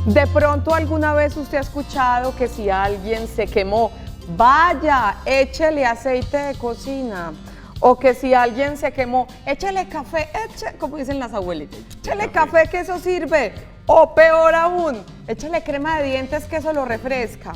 De pronto alguna vez usted ha escuchado que si alguien se quemó, vaya, échele aceite de cocina. O que si alguien se quemó, échele café, como dicen las abuelitas, échele café que eso sirve. O peor aún, échele crema de dientes que eso lo refresca.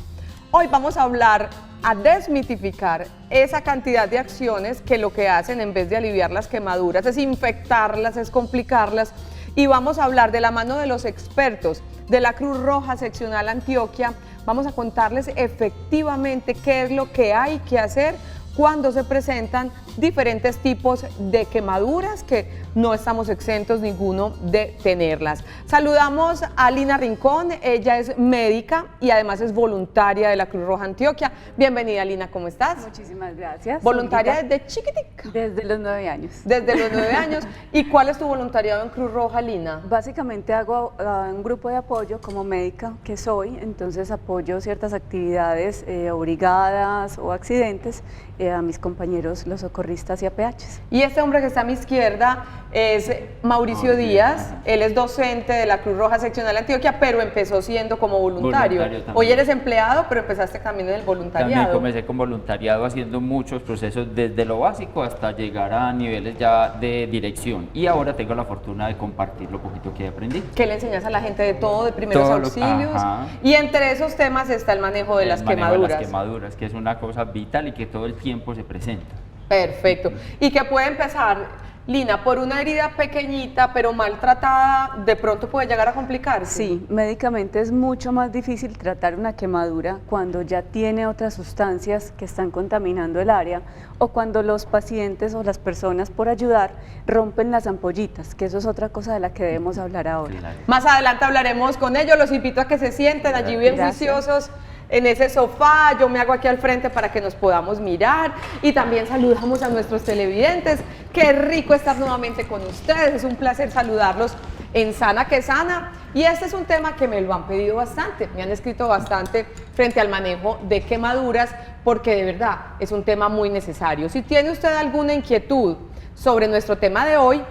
Hoy vamos a hablar, a desmitificar esa cantidad de acciones que lo que hacen en vez de aliviar las quemaduras es infectarlas, es complicarlas. Y vamos a hablar de la mano de los expertos de la Cruz Roja Seccional Antioquia. Vamos a contarles efectivamente qué es lo que hay que hacer cuando se presentan diferentes tipos de quemaduras que no estamos exentos ninguno de tenerlas. Saludamos a Lina Rincón, ella es médica y además es voluntaria de la Cruz Roja Antioquia. Bienvenida, Lina, ¿cómo estás? Muchísimas gracias. ¿Voluntaria desde chiquitica? Desde los 9 años. Desde los 9 años. ¿Y cuál es tu voluntariado en Cruz Roja, Lina? Básicamente hago un grupo de apoyo como médica que soy, entonces apoyo ciertas actividades o brigadas o accidentes a mis compañeros los socorristas y APHs. Y este hombre que está a mi izquierda es Mauricio Díaz, él es docente de la Cruz Roja Seccional Antioquia, pero empezó siendo como voluntario. Hoy eres empleado, pero empezaste también en el voluntariado. También comencé con voluntariado haciendo muchos procesos desde lo básico hasta llegar a niveles ya de dirección. Y ahora tengo la fortuna de compartir lo poquito que aprendí. ¿Qué le enseñas a la gente de todo, de primeros auxilios? Y entre esos temas está el manejo de las quemaduras. Las quemaduras, que es una cosa vital y que todo el tiempo se presenta. Perfecto. Y que puede empezar, Lina, por una herida pequeñita pero maltratada, de pronto puede llegar a complicarse. Sí, médicamente es mucho más difícil tratar una quemadura cuando ya tiene otras sustancias que están contaminando el área o cuando los pacientes o las personas por ayudar rompen las ampollitas, que eso es otra cosa de la que debemos hablar ahora. Claro. Más adelante hablaremos con ellos, los invito a que se sienten allí bien juiciosos en ese sofá, yo me hago aquí al frente para que nos podamos mirar y también saludamos a nuestros televidentes. Qué rico estar nuevamente con ustedes, es un placer saludarlos en Sana que Sana, y este es un tema que me lo han pedido bastante, me han escrito bastante frente al manejo de quemaduras, porque de verdad es un tema muy necesario. Si tiene usted alguna inquietud sobre nuestro tema de hoy,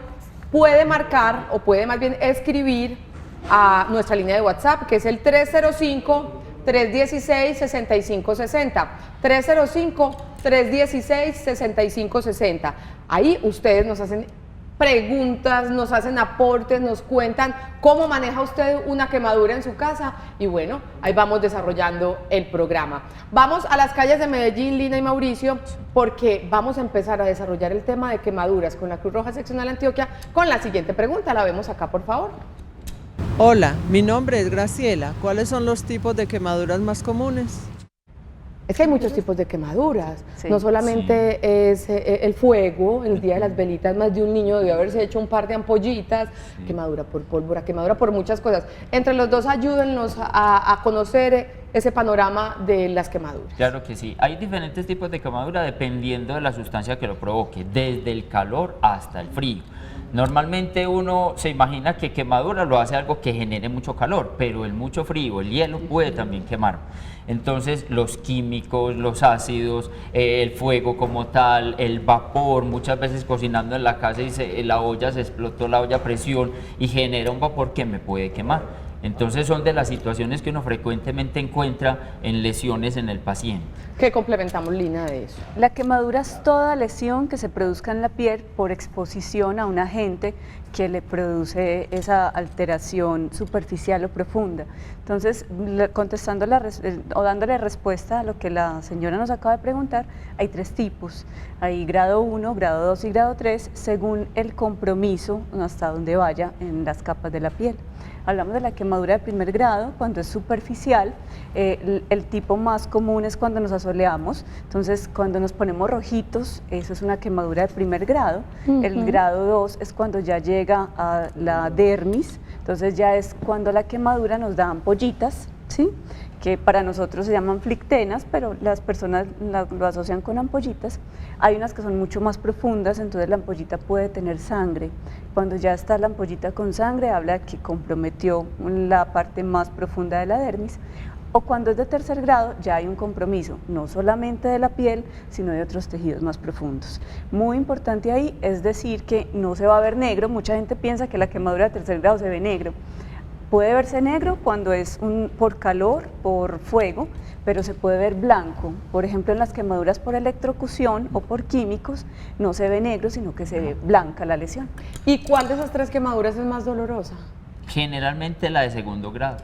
puede marcar o puede más bien escribir a nuestra línea de WhatsApp, que es el 316-6560, 305-316-6560. Ahí ustedes nos hacen preguntas, nos hacen aportes, nos cuentan cómo maneja usted una quemadura en su casa y bueno, ahí vamos desarrollando el programa. Vamos a las calles de Medellín, Lina y Mauricio, porque vamos a empezar a desarrollar el tema de quemaduras con la Cruz Roja Seccional Antioquia con la siguiente pregunta. La vemos acá, por favor. Hola, mi nombre es Graciela. ¿Cuáles son los tipos de quemaduras más comunes? Es que hay muchos tipos de quemaduras, Sí. no solamente es el fuego, el día de las velitas, más de un niño debió haberse hecho un par de ampollitas, quemadura por pólvora, quemadura por muchas cosas. Entre los dos ayúdennos a conocer ese panorama de las quemaduras. Claro que sí, hay diferentes tipos de quemadura dependiendo de la sustancia que lo provoque, desde el calor hasta el frío. Normalmente uno se imagina que quemadura lo hace algo que genere mucho calor, pero el mucho frío, el hielo puede también quemar. Entonces los químicos, los ácidos, el fuego como tal, el vapor, muchas veces cocinando en la casa y la olla se explotó, la olla a presión y genera un vapor que me puede quemar. Entonces son de las situaciones que uno frecuentemente encuentra en lesiones en el paciente. ¿Qué complementamos, Lina, de eso? La quemadura es toda lesión que se produzca en la piel por exposición a un agente que le produce esa alteración superficial o profunda. Entonces, contestando o dándole respuesta a lo que la señora nos acaba de preguntar, hay 3 tipos. Hay grado 1, grado 2 y grado 3, según el compromiso hasta donde vaya en las capas de la piel. Hablamos de la quemadura de primer grado, cuando es superficial. El tipo más común es cuando nos asoleamos, entonces cuando nos ponemos rojitos, eso es una quemadura de primer grado. El grado 2 es cuando ya llega a la dermis, entonces ya es cuando la quemadura nos da ampollitas, ¿sí? Que para nosotros se llaman flictenas, pero las personas lo asocian con ampollitas. Hay unas que son mucho más profundas, entonces la ampollita puede tener sangre. Cuando ya está la ampollita con sangre, habla que comprometió la parte más profunda de la dermis. O cuando es de tercer grado, ya hay un compromiso, no solamente de la piel, sino de otros tejidos más profundos. Muy importante ahí es decir que no se va a ver negro. Mucha gente piensa que la quemadura de tercer grado se ve negro. Puede verse negro cuando es por calor, por fuego, pero se puede ver blanco. Por ejemplo, en las quemaduras por electrocución o por químicos, no se ve negro, sino que se ve blanca la lesión. ¿Y cuál de esas 3 quemaduras es más dolorosa? Generalmente la de segundo grado.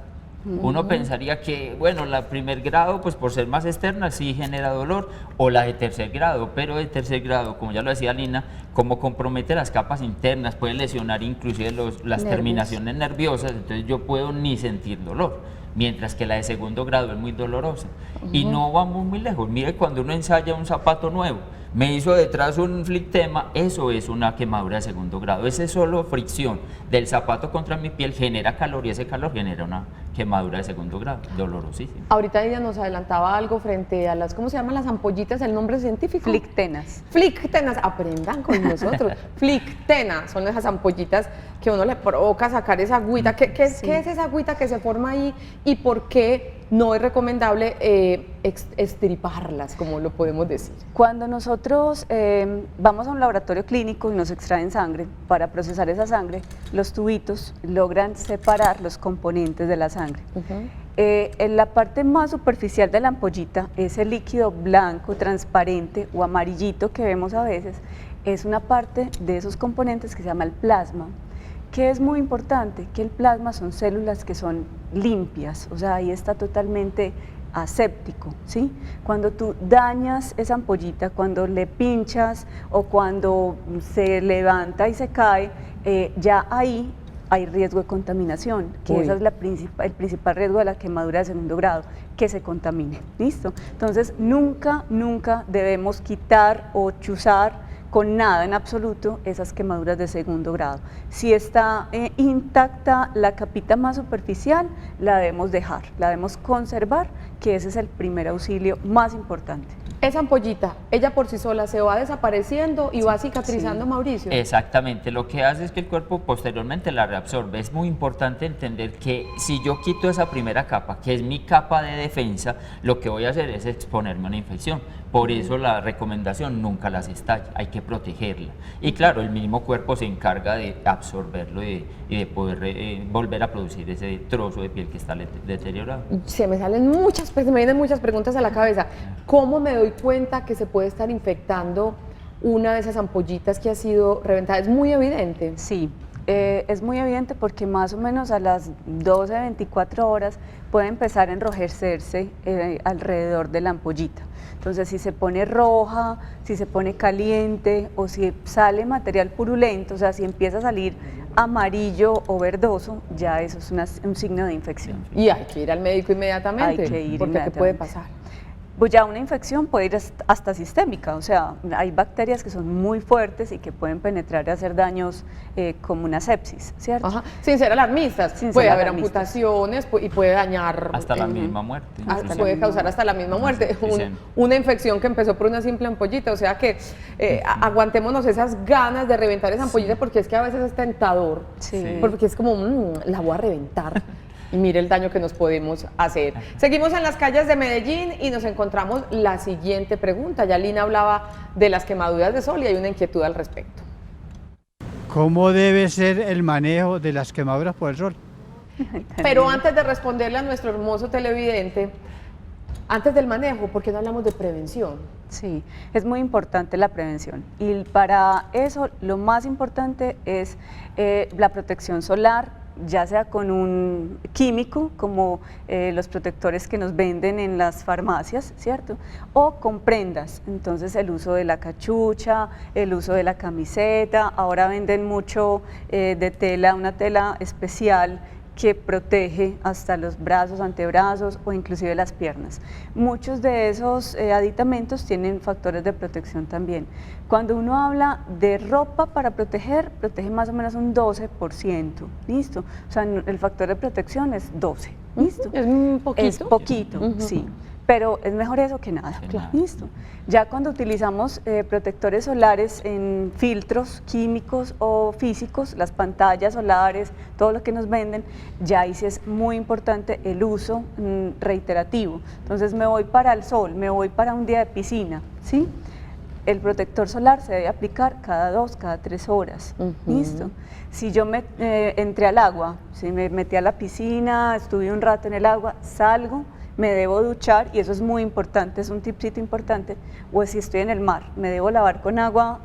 Uno pensaría que, bueno, la primer grado, pues por ser más externa, sí genera dolor, o la de tercer grado, pero de tercer grado, como ya lo decía Lina, como compromete las capas internas, puede lesionar inclusive las terminaciones nerviosas, entonces yo puedo ni sentir dolor, mientras que la de segundo grado es muy dolorosa. Y no vamos muy lejos, mire cuando uno ensaya un zapato nuevo, me hizo detrás un flictema, eso es una quemadura de segundo grado. Ese solo fricción del zapato contra mi piel genera calor y ese calor genera una quemadura de segundo grado, dolorosísima. Ahorita ella nos adelantaba algo frente a las, ¿cómo se llaman las ampollitas? ¿El nombre científico? Flictenas. Flictenas, aprendan con nosotros. Flictenas son esas ampollitas que uno le provoca sacar esa agüita. ¿Qué es esa agüita que se forma ahí y por qué no es recomendable extirparlas, como lo podemos decir? Cuando nosotros vamos a un laboratorio clínico y nos extraen sangre, para procesar esa sangre, los tubitos logran separar los componentes de la sangre. En la parte más superficial de la ampollita, ese líquido blanco, transparente o amarillito que vemos a veces, es una parte de esos componentes que se llama el plasma, que es muy importante, que el plasma son células que son limpias, o sea, ahí está totalmente aséptico, ¿sí? Cuando tú dañas esa ampollita, cuando le pinchas o cuando se levanta y se cae, ya ahí hay riesgo de contaminación, que ese es el principal riesgo de la quemadura de segundo grado, que se contamine, ¿listo? Entonces, nunca debemos quitar o chuzar con nada en absoluto esas quemaduras de segundo grado. Si está intacta la capita más superficial, la debemos dejar, la debemos conservar, que ese es el primer auxilio más importante. Esa ampollita, ella por sí sola se va desapareciendo y va cicatrizando, Mauricio. Exactamente, lo que hace es que el cuerpo posteriormente la reabsorbe. Es muy importante entender que si yo quito esa primera capa, que es mi capa de defensa, lo que voy a hacer es exponerme a una infección. Por eso la recomendación, nunca las estalle, hay que protegerla. Y claro, el mismo cuerpo se encarga de absorberlo y de poder volver a producir ese trozo de piel que está deteriorado. Se me vienen muchas preguntas a la cabeza. ¿Cómo me doy cuenta que se puede estar infectando una de esas ampollitas que ha sido reventada? ¿Es muy evidente? Sí, es muy evidente porque más o menos a las 12, 24 horas puede empezar a enrojecerse alrededor de la ampollita. Entonces, si se pone roja, si se pone caliente o si sale material purulento, o sea, si empieza a salir amarillo o verdoso, ya eso es un signo de infección. Y hay que ir al médico inmediatamente, Hay que ir porque inmediatamente. ¿qué puede pasar? Pues ya una infección puede ir hasta sistémica, o sea, hay bacterias que son muy fuertes y que pueden penetrar y hacer daños como una sepsis, ¿cierto? Ajá. Sin ser alarmistas, Sin puede ser haber alarmistas. amputaciones y puede dañar... Hasta la misma muerte. Puede causar hasta la misma muerte. Dicen. Una infección que empezó por una simple ampollita, o sea que aguantémonos esas ganas de reventar esa ampollita porque es que a veces es tentador, Sí. porque es como, la voy a reventar. Y mire el daño que nos podemos hacer. Seguimos en las calles de Medellín y nos encontramos la siguiente pregunta. Ya Lina hablaba de las quemaduras de sol y hay una inquietud al respecto. ¿Cómo debe ser el manejo de las quemaduras por el sol? Pero antes de responderle a nuestro hermoso televidente, antes del manejo, ¿por qué no hablamos de prevención? Sí, es muy importante la prevención y para eso lo más importante es la protección solar, ya sea con un químico como los protectores que nos venden en las farmacias, ¿cierto? O con prendas, entonces el uso de la cachucha, el uso de la camiseta, ahora venden mucho de tela, una tela especial que protege hasta los brazos, antebrazos o inclusive las piernas. Muchos de esos aditamentos tienen factores de protección también. Cuando uno habla de ropa para proteger, protege más o menos un 12%, ¿listo? O sea, el factor de protección es 12, ¿listo? Es un poquito. Es poquito, sí. Pero es mejor eso que nada, ¿listo? Ya cuando utilizamos protectores solares en filtros químicos o físicos, las pantallas solares, todo lo que nos venden, ya ahí sí es muy importante el uso reiterativo. Entonces me voy para el sol, me voy para un día de piscina, ¿sí? el protector solar se debe aplicar cada 2, cada 3 horas. ¿Listo? Si yo entré al agua, si me metí a la piscina, estuve un rato en el agua, salgo, me debo duchar, y eso es muy importante, es un tipcito importante, o si estoy en el mar, me debo lavar con agua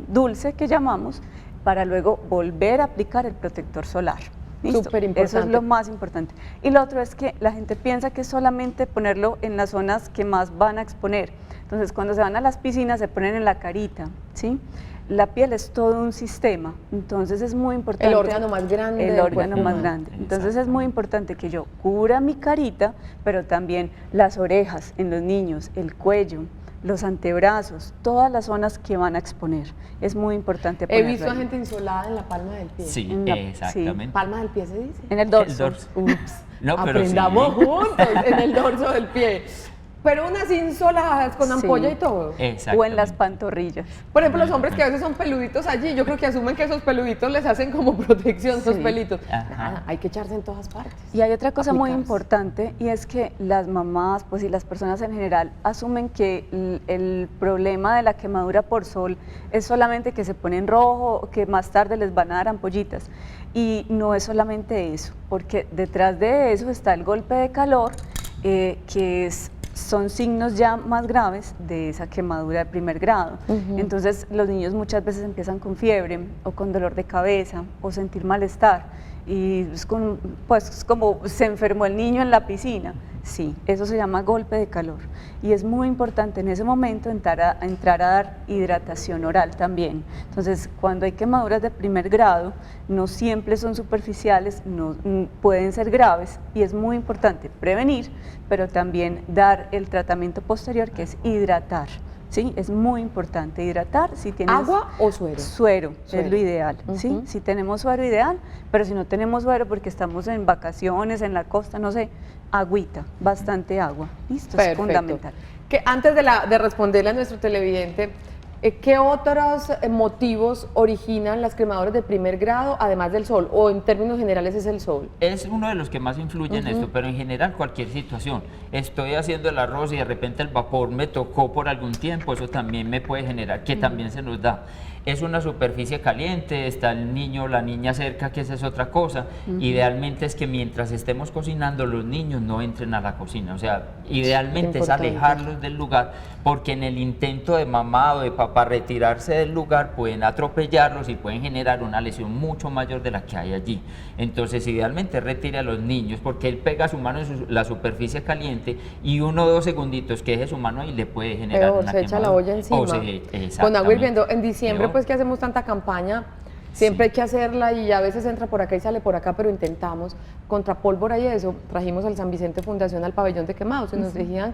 dulce, que llamamos, para luego volver a aplicar el protector solar. ¿Listo? Súper importante. Eso es lo más importante. Y lo otro es que la gente piensa que es solamente ponerlo en las zonas que más van a exponer. Entonces, cuando se van a las piscinas, se ponen en la carita, ¿sí? La piel es todo un sistema, entonces es muy importante. El órgano más grande. El órgano más grande. Entonces es muy importante que yo cubra mi carita, pero también las orejas en los niños, el cuello, los antebrazos, todas las zonas que van a exponer. Es muy importante He ponerlo visto a ahí. gente insolada en la palma del pie. Sí, Sí. exactamente. ¿Palma del pie se dice? En el dorso. El dorso. Ups, No, pero aprendamos sí. juntos en el dorso del pie. Pero unas insoladas con Sí. ampolla y todo. Exactamente. O en las pantorrillas. Por ejemplo, los hombres que a veces son peluditos allí, yo creo que asumen que esos peluditos les hacen como protección, esos Sí. pelitos. Ajá. Nada, hay que echarse en todas partes. Y hay otra cosa muy Aplicarse. importante, y es que las mamás, pues, y las personas en general asumen que el problema de la quemadura por sol es solamente que se ponen rojo o que más tarde les van a dar ampollitas. Y no es solamente eso, porque detrás de eso está el golpe de calor, son signos ya más graves de esa quemadura de primer grado. Entonces los niños muchas veces empiezan con fiebre o con dolor de cabeza o sentir malestar, y es como se enfermó el niño en la piscina. Sí, eso se llama golpe de calor, y es muy importante en ese momento entrar a dar hidratación oral también. Entonces, cuando hay quemaduras de primer grado, no siempre son superficiales, pueden ser graves, y es muy importante prevenir, pero también dar el tratamiento posterior, que es hidratar. Sí, es muy importante hidratar. Si tienes ¿Agua o suero? Suero, Suero. es lo ideal, ¿sí? Si tenemos suero, ideal, pero si no tenemos suero porque estamos en vacaciones, en la costa, no sé, agüita, bastante agua. Listo, es fundamental. Que antes de responderle a nuestro televidente, ¿qué otros motivos originan las quemaduras de primer grado, además del sol? O en términos generales es el sol. Es uno de los que más influye en esto, pero en general cualquier situación. Estoy haciendo el arroz y de repente el vapor me tocó por algún tiempo, eso también me puede generar, que también se nos da. Es una superficie caliente, está el niño o la niña cerca, que esa es otra cosa. Idealmente es que mientras estemos cocinando, los niños no entren a la cocina. O sea, idealmente es Importante. alejarlos del lugar, porque en el intento de mamá o de papá retirarse del lugar pueden atropellarlos y pueden generar una lesión mucho mayor de la que hay allí. Entonces, idealmente retire a los niños, porque él pega su mano en la superficie caliente, y 1 o 2 segunditos que deje su mano ahí le puede generar Peor, una se echa la quemadura. olla encima. O se- Con agua exactamente. hirviendo. En diciembre, Peor. pues que hacemos tanta campaña, siempre hay que hacerla, y a veces entra por acá y sale por acá, pero intentamos. Contra pólvora y eso, trajimos al San Vicente Fundación al pabellón de quemados, y nos decían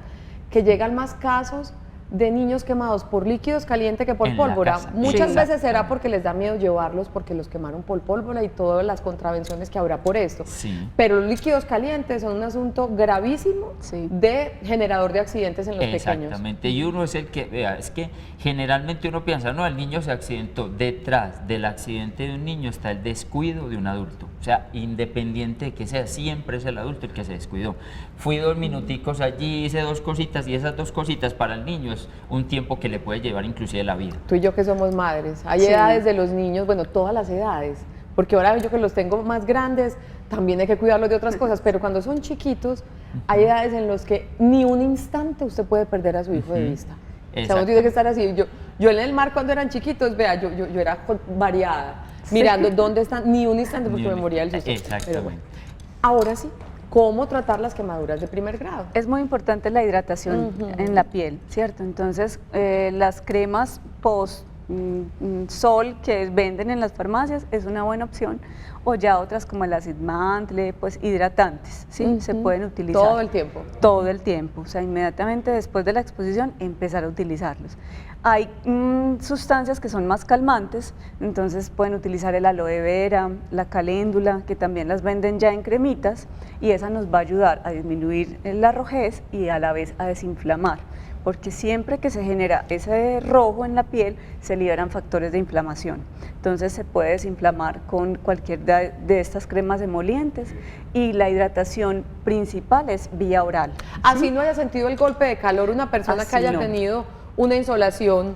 que llegan más casos de niños quemados por líquidos calientes que por En la pólvora. casa. Muchas Sí. veces será porque les da miedo llevarlos, porque los quemaron por pólvora y todas las contravenciones que habrá por esto. Sí. Pero los líquidos calientes son un asunto gravísimo Sí. de generador de accidentes en los pequeños. Exactamente, y uno es el que, vea, es que generalmente uno piensa, no, el niño se accidentó. Detrás del accidente de un niño está el descuido de un adulto. O sea, independiente de que sea, siempre es el adulto el que se descuidó. Fui 2 minuticos allí, hice 2 cositas, y esas 2 cositas para el niño es un tiempo que le puede llevar inclusive la vida. Tú y yo que somos madres, hay Sí. edades de los niños, bueno, todas las edades, porque ahora yo que los tengo más grandes, también hay que cuidarlos de otras cosas, pero cuando son chiquitos, hay edades en las que ni un instante usted puede perder a su hijo de vista. O sea, uno tiene que estar así. Yo en el mar cuando eran chiquitos, vea, yo era variada, mirando dónde están, ni un instante porque Ni un me moría del instante, susto. Pero exactamente. bueno. Ahora sí, ¿cómo tratar las quemaduras de primer grado? Es muy importante la hidratación en la piel, ¿cierto? Entonces, las cremas post sol que venden en las farmacias es una buena opción, o ya otras como el Acid Mantle, pues hidratantes, ¿sí? Se pueden utilizar. Todo el tiempo. Todo el tiempo, o sea, inmediatamente después de la exposición empezar a utilizarlos. Hay sustancias que son más calmantes, entonces pueden utilizar el aloe vera, la caléndula, que también las venden ya en cremitas, y esa nos va a ayudar a disminuir la rojez y a la vez a desinflamar, porque siempre que se genera ese rojo en la piel se liberan factores de inflamación. Entonces se puede desinflamar con cualquier de estas cremas emolientes, y la hidratación principal es vía oral. Así no haya sentido el golpe de calor una persona que Así haya no. tenido una insolación,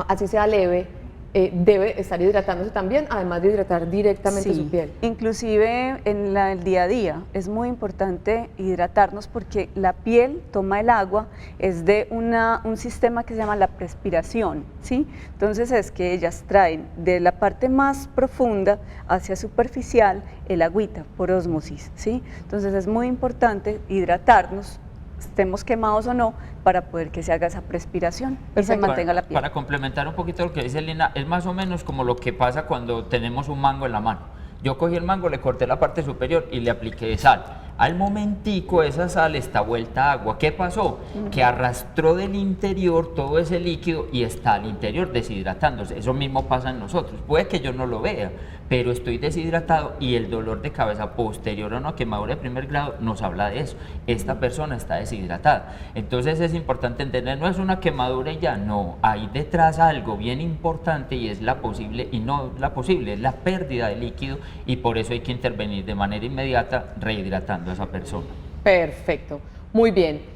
así sea leve, debe estar hidratándose también, además de hidratar directamente Sí, su piel. inclusive en el día a día es muy importante hidratarnos porque la piel toma el agua, es de un sistema que se llama la perspiración, ¿sí? Entonces es que ellas traen de la parte más profunda hacia superficial el agüita por ósmosis, ¿sí? Entonces es muy importante hidratarnos, estemos quemados o no, para poder que se haga esa perspiración y se Perfecto. mantenga la piel. Para complementar un poquito lo que dice Lina, es más o menos como lo que pasa cuando tenemos un mango en la mano. Yo cogí el mango, le corté la parte superior y le apliqué sal. Al momentico esa sal está vuelta a agua. ¿Qué pasó? Que arrastró del interior todo ese líquido y está al interior deshidratándose. Eso mismo pasa en nosotros. Puede que yo no lo vea, pero estoy deshidratado y el dolor de cabeza posterior a una quemadura de primer grado nos habla de eso. Esta persona está deshidratada. Entonces es importante entender, no es una quemadura y ya, no. Hay detrás algo bien importante y es la posible, y no la posible, es la pérdida de líquido y por eso hay que intervenir de manera inmediata rehidratando a esa persona. Perfecto, muy bien.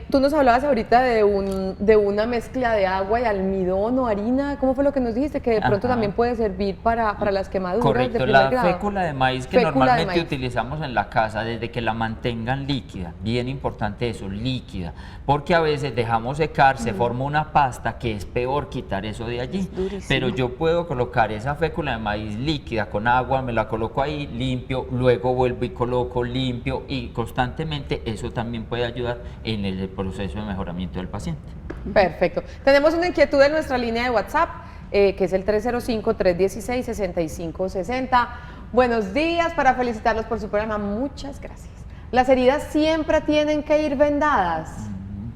Tú nos hablabas ahorita de una mezcla de agua y almidón o harina. ¿Cómo fue lo que nos dijiste? Que de pronto Ajá. también puede servir para las quemaduras de Correcto, primer la grado. fécula de maíz que Fécula de normalmente maíz. utilizamos en la casa, desde que la mantengan líquida, bien importante eso, líquida, porque a veces dejamos secar, se forma una pasta que es peor quitar eso de allí, durísimo. pero yo puedo colocar esa fécula de maíz líquida con agua, me la coloco ahí, limpio, luego vuelvo y coloco, limpio y constantemente eso también puede ayudar en el proceso de mejoramiento del paciente. Perfecto. Tenemos una inquietud en nuestra línea de WhatsApp, que es el 305-316-6560. Buenos días, para felicitarlos por su programa. Muchas gracias. ¿Las heridas siempre tienen que ir vendadas?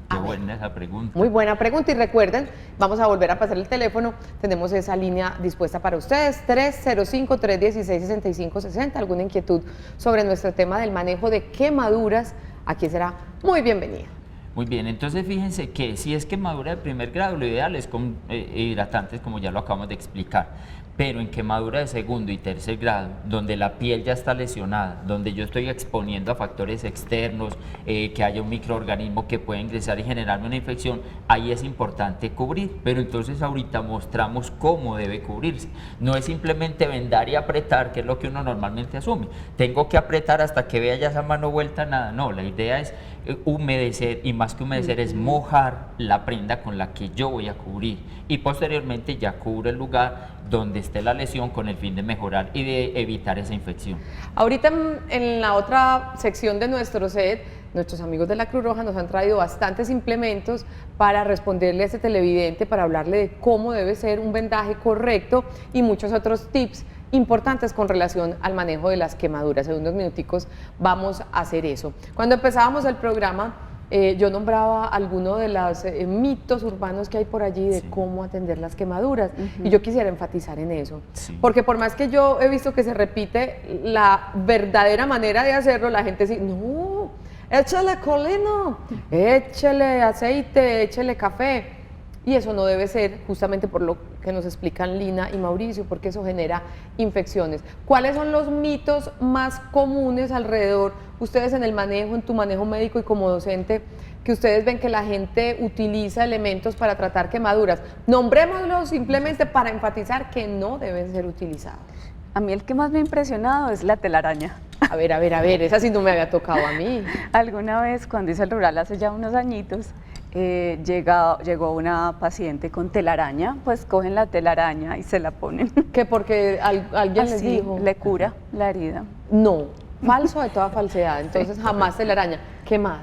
Qué buena esa pregunta. Muy buena pregunta y recuerden, vamos a volver a pasar el teléfono, tenemos esa línea dispuesta para ustedes, 305-316-6560, alguna inquietud sobre nuestro tema del manejo de quemaduras, aquí será muy bienvenida. Muy bien, entonces fíjense que si es quemadura de primer grado, lo ideal es con hidratantes, como ya lo acabamos de explicar, pero en quemadura de segundo y tercer grado, donde la piel ya está lesionada, donde yo estoy exponiendo a factores externos, que haya un microorganismo que pueda ingresar y generarme una infección, ahí es importante cubrir, pero entonces ahorita mostramos cómo debe cubrirse. No es simplemente vendar y apretar, que es lo que uno normalmente asume. Tengo que apretar hasta que vea ya esa mano vuelta, nada, no, la idea es humedecer, y más que humedecer es mojar la prenda con la que yo voy a cubrir y posteriormente ya cubro el lugar donde esté la lesión con el fin de mejorar y de evitar esa infección. Ahorita en la otra sección de nuestro set, nuestros amigos de la Cruz Roja nos han traído bastantes implementos para responderle a este televidente, para hablarle de cómo debe ser un vendaje correcto y muchos otros tips importantes con relación al manejo de las quemaduras. En unos minuticos vamos a hacer eso. Cuando empezábamos el programa, yo nombraba algunos de los mitos urbanos que hay por allí de cómo atender las quemaduras, y yo quisiera enfatizar en eso, porque por más que yo he visto que se repite la verdadera manera de hacerlo, la gente dice, no, échale colino, échale aceite, échale café. Y eso no debe ser, justamente por lo que nos explican Lina y Mauricio, porque eso genera infecciones. ¿Cuáles son los mitos más comunes alrededor, ustedes en el manejo, en tu manejo médico y como docente, que ustedes ven que la gente utiliza elementos para tratar quemaduras? Nombrémoslos simplemente para enfatizar que no deben ser utilizados. A mí el que más me ha impresionado es la telaraña. A ver, esa sí no me había tocado a mí. Alguna vez cuando hice el rural hace ya unos añitos, llegó una paciente con telaraña, pues cogen la telaraña y se la ponen. Que porque alguien les Así dijo. le cura la herida. No, falso de toda falsedad, entonces jamás telaraña. ¿Qué más?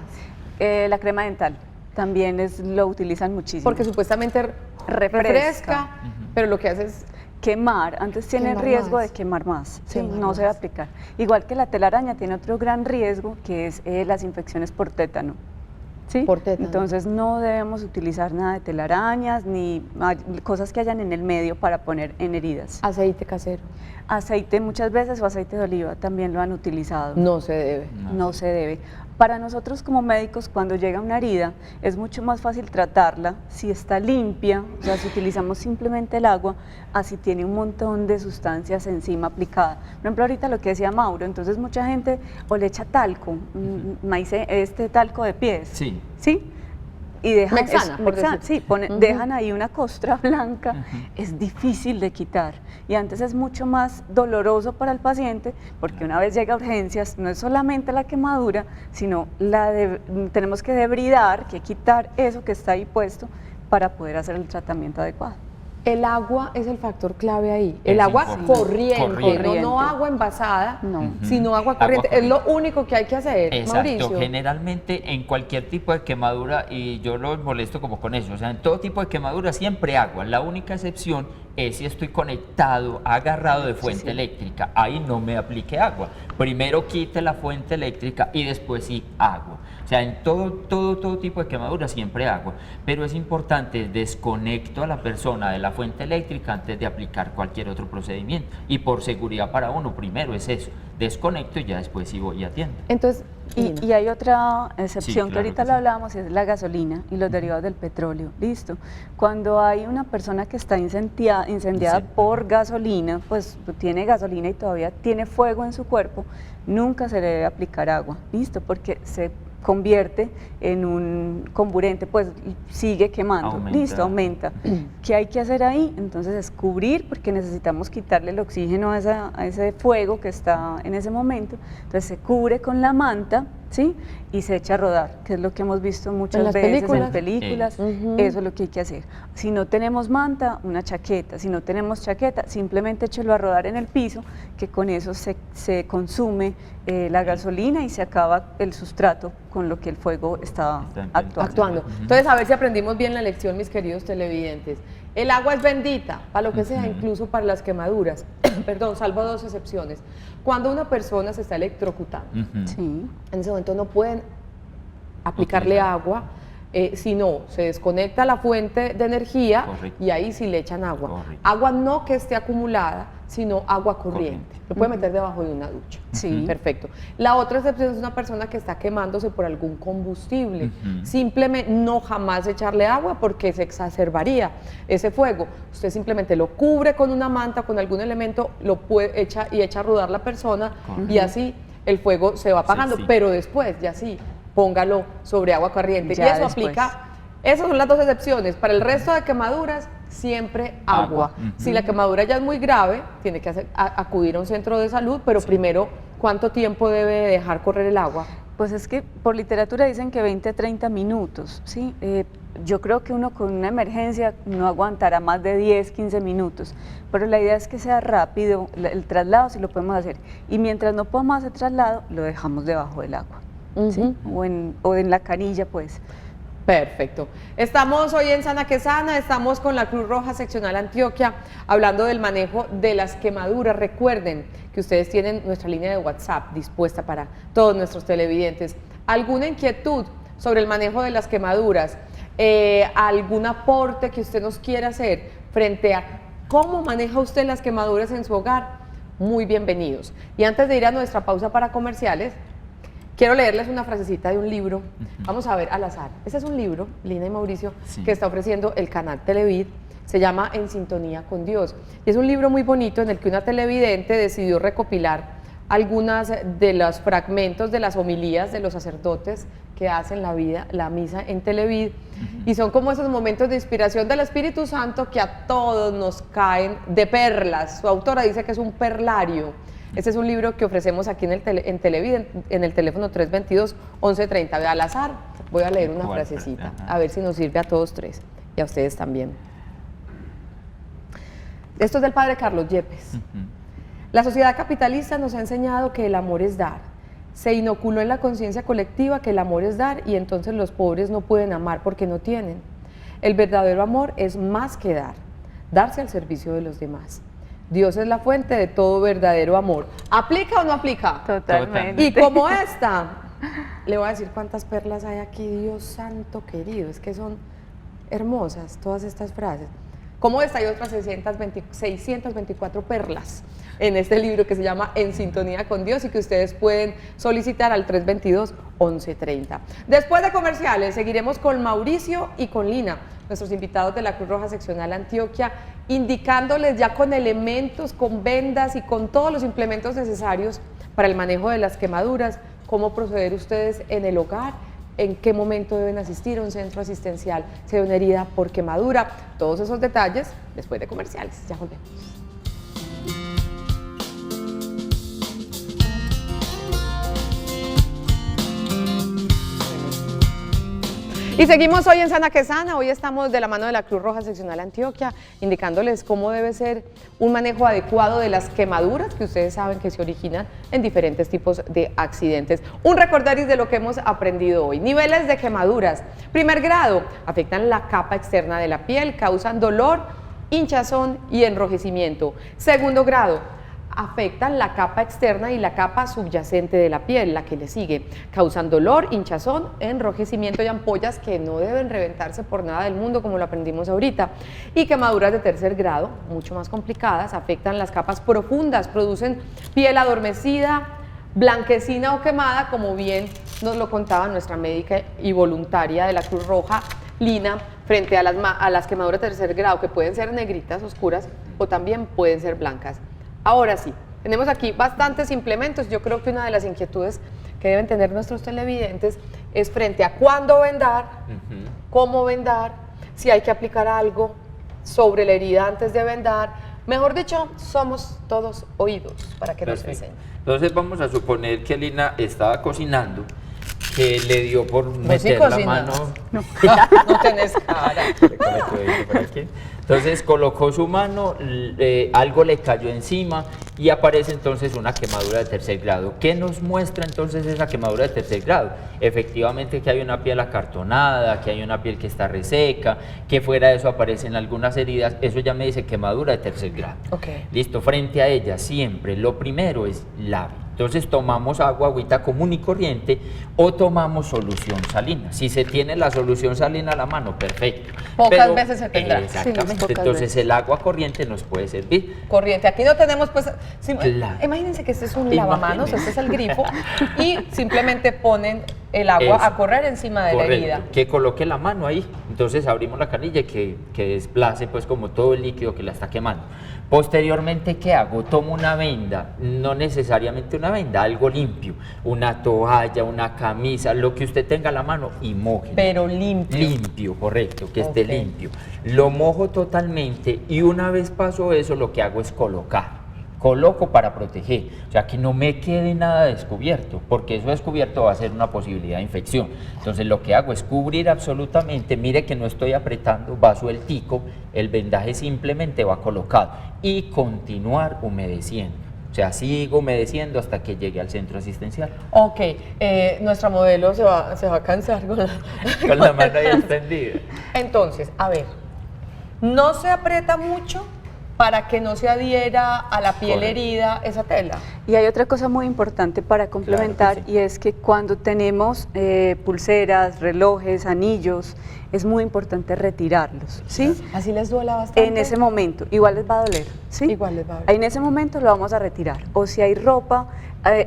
La crema dental también lo utilizan muchísimo. Porque supuestamente refresca, pero lo que hace es quemar, antes tiene Quemar riesgo más. de quemar más, sí, Quemar no se va a más. aplicar. Igual que la telaraña tiene otro gran riesgo que es las infecciones por tétano. ¿Sí? Por tétano. Entonces no debemos utilizar nada de telarañas ni cosas que hayan en el medio para poner en heridas. aceite casero. Aceite muchas veces o aceite de oliva también lo han utilizado. No se debe. No se debe. Para nosotros como médicos, cuando llega una herida, es mucho más fácil tratarla si está limpia, o sea, si utilizamos simplemente el agua, así tiene un montón de sustancias encima aplicada. Por ejemplo, ahorita lo que decía Mauro, entonces mucha gente o le echa talco, maíz, talco de pies. Sí. ¿Sí? y dejan, Mexana, por decir. sí, dejan ahí una costra blanca, es difícil de quitar y antes es mucho más doloroso para el paciente porque una vez llega a urgencias no es solamente la quemadura, sino tenemos que debridar, que quitar eso que está ahí puesto para poder hacer el tratamiento adecuado. El agua es el factor clave ahí. El Es agua importante. corriente, no agua envasada, sino agua corriente. Es lo único que hay que hacer, Exacto, Mauricio. generalmente en cualquier tipo de quemadura, y yo los molesto como con eso, o sea, en todo tipo de quemadura siempre agua, la única excepción es si estoy conectado, agarrado de fuente eléctrica, ahí no me aplique agua, primero quite la fuente eléctrica y después sí agua. O sea, en todo tipo de quemadura siempre agua, pero es importante, desconecto a la persona de la fuente eléctrica antes de aplicar cualquier otro procedimiento. Y por seguridad para uno, primero es eso, desconecto y ya después sí voy y atiendo. Entonces, Y hay otra excepción Sí, que claro ahorita que lo sí. hablábamos, y es la gasolina y los derivados del petróleo. Listo. Cuando hay una persona que está incendiada Sí. por gasolina, pues tiene gasolina y todavía tiene fuego en su cuerpo, nunca se le debe aplicar agua. Listo, porque se convierte en un comburente, pues sigue quemando. Aumenta. Listo, aumenta. ¿Qué hay que hacer ahí? Entonces es cubrir, porque necesitamos quitarle el oxígeno a ese fuego que está en ese momento. Entonces se cubre con la manta, ¿sí? Y se echa a rodar, que es lo que hemos visto muchas las veces películas. en películas. Ujú. Eso es lo que hay que hacer. Si no tenemos manta, una chaqueta. Si no tenemos chaqueta, simplemente échelo a rodar en el piso, que con eso se consume la gasolina y se acaba el sustrato con lo que el fuego está actuando. Entonces, a ver si aprendimos bien la lección, mis queridos televidentes. El agua es bendita, para lo que sea, incluso para las quemaduras. Perdón, salvo dos excepciones. Cuando una persona se está electrocutando, Sí. en ese momento no pueden aplicarle agua, sino se desconecta la fuente de energía. Correcto. Y ahí sí le echan agua. Correcto. Agua no que esté acumulada, sino agua corriente. Lo puede meter debajo de una ducha. Sí. Perfecto. La otra excepción es una persona que está quemándose por algún combustible. Simplemente no jamás echarle agua porque se exacerbaría ese fuego. Usted simplemente lo cubre con una manta, con algún elemento, lo echa a rodar la persona y así el fuego se va apagando. Sí. Pero después, ya sí, póngalo sobre agua corriente. Ya y eso después. aplica. Esas son las dos excepciones. Para el resto de quemaduras, siempre agua. Si la quemadura ya es muy grave, tiene que acudir a un centro de salud, pero primero, ¿cuánto tiempo debe dejar correr el agua? Pues es que por literatura dicen que 20 a 30 minutos, ¿sí? Yo creo que uno con una emergencia no aguantará más de 10, 15 minutos, pero la idea es que sea rápido, el traslado sí lo podemos hacer, y mientras no podamos hacer traslado, lo dejamos debajo del agua, ¿sí? o en la canilla, pues. Perfecto. Estamos hoy en Sana que Sana, estamos con la Cruz Roja Seccional Antioquia, hablando del manejo de las quemaduras. Recuerden que ustedes tienen nuestra línea de WhatsApp dispuesta para todos nuestros televidentes. ¿Alguna inquietud sobre el manejo de las quemaduras? ¿Algún aporte que usted nos quiera hacer frente a cómo maneja usted las quemaduras en su hogar? Muy bienvenidos. Y antes de ir a nuestra pausa para comerciales, quiero leerles una frasecita de un libro. Vamos a ver al azar. Este es un libro, Lina y Mauricio, que está ofreciendo el canal Televid. Se llama En Sintonía con Dios. Y es un libro muy bonito en el que una televidente decidió recopilar algunas de los fragmentos de las homilías de los sacerdotes que hacen la misa en Televid. Y son como esos momentos de inspiración del Espíritu Santo que a todos nos caen de perlas. Su autora dice que es un perlario. Este es un libro que ofrecemos aquí en Televid, en el teléfono 322-1130. Al azar voy a leer una frasecita, a ver si nos sirve a todos tres y a ustedes también. Esto es del padre Carlos Yepes. La sociedad capitalista nos ha enseñado que el amor es dar. Se inoculó en la conciencia colectiva que el amor es dar y entonces los pobres no pueden amar porque no tienen. El verdadero amor es más que dar, darse al servicio de los demás. Dios es la fuente de todo verdadero amor. ¿Aplica o no aplica? Totalmente. Y como esta, le voy a decir cuántas perlas hay aquí, Dios santo querido, es que son hermosas todas estas frases. Como esta hay otras 624 perlas en este libro que se llama En Sintonía con Dios y que ustedes pueden solicitar al 322-1130. Después de comerciales, seguiremos con Mauricio y con Lina, nuestros invitados de la Cruz Roja Seccional Antioquia, indicándoles ya con elementos, con vendas y con todos los implementos necesarios para el manejo de las quemaduras, cómo proceder ustedes en el hogar en qué momento deben asistir a un centro asistencial si hay una herida por quemadura. Todos esos detalles después de comerciales. Ya volvemos. Y seguimos hoy en Sana que Sana. Hoy estamos de la mano de la Cruz Roja Seccional Antioquia, indicándoles cómo debe ser un manejo adecuado de las quemaduras que ustedes saben que se originan en diferentes tipos de accidentes. Un recordaris de lo que hemos aprendido hoy. Niveles de quemaduras. Primer grado, afectan la capa externa de la piel, causan dolor, hinchazón y enrojecimiento. Segundo grado, afectan la capa externa y la capa subyacente de la piel, la que le sigue, causan dolor, hinchazón, enrojecimiento y ampollas que no deben reventarse por nada del mundo, como lo aprendimos ahorita. Y quemaduras de tercer grado, mucho más complicadas, afectan las capas profundas, producen piel adormecida, blanquecina o quemada, como bien nos lo contaba nuestra médica y voluntaria de la Cruz Roja, Lina, frente a las quemaduras de tercer grado, que pueden ser negritas, oscuras, o también pueden ser blancas. Ahora sí, tenemos aquí bastantes implementos. Yo creo que una de las inquietudes que deben tener nuestros televidentes es frente a cuándo vendar, cómo vendar, si hay que aplicar algo sobre la herida antes de vendar. Mejor dicho, somos todos oídos para que nos enseñen. Entonces vamos a suponer que Lina estaba cocinando, que le dio por meter la mano. No, no tenés cara. Entonces colocó su mano, algo le cayó encima y aparece entonces una quemadura de tercer grado. ¿Qué nos muestra entonces esa quemadura de tercer grado? Efectivamente que hay una piel acartonada, que hay una piel que está reseca, que fuera de eso aparecen algunas heridas. Eso ya me dice quemadura de tercer grado. Okay. Listo, frente a ella siempre lo primero es lave. Entonces tomamos agüita común y corriente o tomamos solución salina. Si se tiene la solución salina a la mano, perfecto. Pocas veces se tendrá. Exactamente. Sí, Entonces veces. el agua corriente nos puede servir. Corriente. Aquí no tenemos, pues, Claro. imagínense que este es un lavamanos, este es el grifo, y simplemente ponen el agua Eso. a correr encima de la herida. Que coloque la mano ahí, entonces abrimos la canilla y que desplace pues como todo el líquido que la está quemando. Posteriormente, ¿qué hago? Tomo una venda, no necesariamente una venda, algo limpio, una toalla, una camisa, lo que usted tenga a la mano y moje. Pero limpio. Limpio, correcto, que esté Ok. limpio. Lo mojo totalmente y una vez paso eso, lo que hago es coloco para proteger, o sea que no me quede nada descubierto, porque eso descubierto va a ser una posibilidad de infección. Entonces lo que hago es cubrir absolutamente, mire que no estoy apretando, va sueltico, el vendaje simplemente va colocado y continuar humedeciendo. O sea, sigo humedeciendo hasta que llegue al centro asistencial. Ok, nuestra modelo se va a cansar con Con la mano ahí extendida. Entonces, a ver, no se aprieta mucho para que no se adhiera a la piel Correcto. herida esa tela. Y hay otra cosa muy importante para complementar, Claro que sí. y es que cuando tenemos pulseras, relojes, anillos, es muy importante retirarlos, ¿sí? Así les duela bastante. En ese momento, igual les va a doler, ¿sí? Igual les va a doler. En ese momento lo vamos a retirar. O si hay ropa,